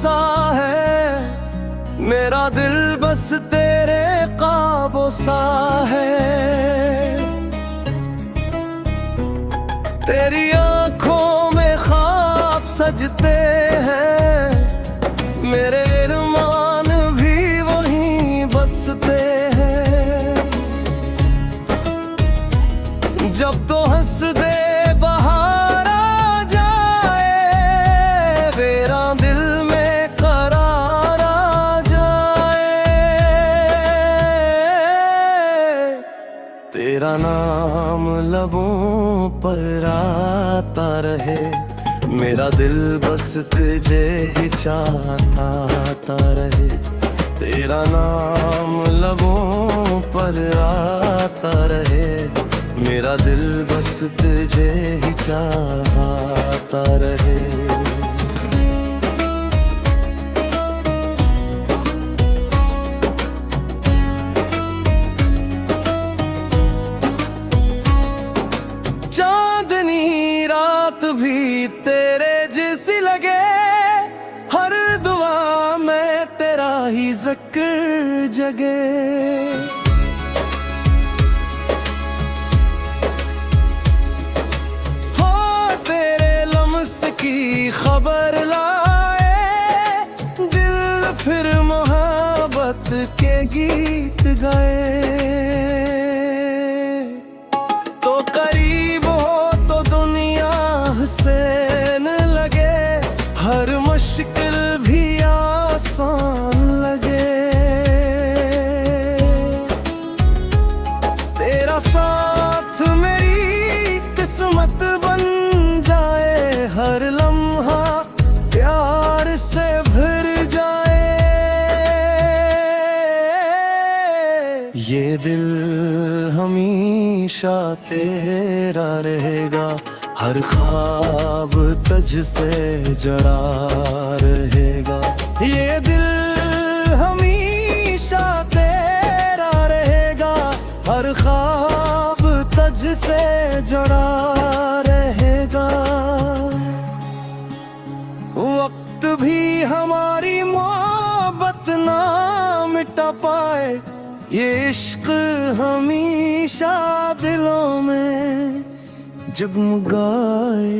सा है, मेरा दिल बस तेरे ख्वाबों सा है। तेरी आंखों में ख्वाब सजते हैं, मेरे अरमान भी वहीं बसते हैं। जब तो हंस दे बाहर आ जाए, मेरा दिल में करार आ जाए। तेरा नाम लबों पर आता रहे, मेरा दिल बस तुझे ही चाहता रहे। तेरा नाम लबों पर आता रहे, मेरा दिल बस तुझे ही चाहता रहे। चांदनी रात भी तेरे जैसी लगे, हर दुआ में तेरा ही जिक्र जगे। हो तेरे लम्स की खबर लाए, दिल फिर मोहब्बत के गीत गाए। तो करीब हो तो दुनिया हसीन लगे, हर मुश्किल भी आसान लगे। तेरा साथ मेरी किस्मत बन जाए, हर लम्हा प्यार से भर जाए। ये दिल हमेशा तेरा रहेगा, हर ख्वाब तुझ से जड़ा रहेगा। ये दिल हमेशा तेरा रहेगा, हर ख्वाब तुझ से जड़ा रहेगा। वक्त भी हमारी मोहब्बत ना मिटा पाए, ये इश्क हमेशा दिलों में जगमगाए।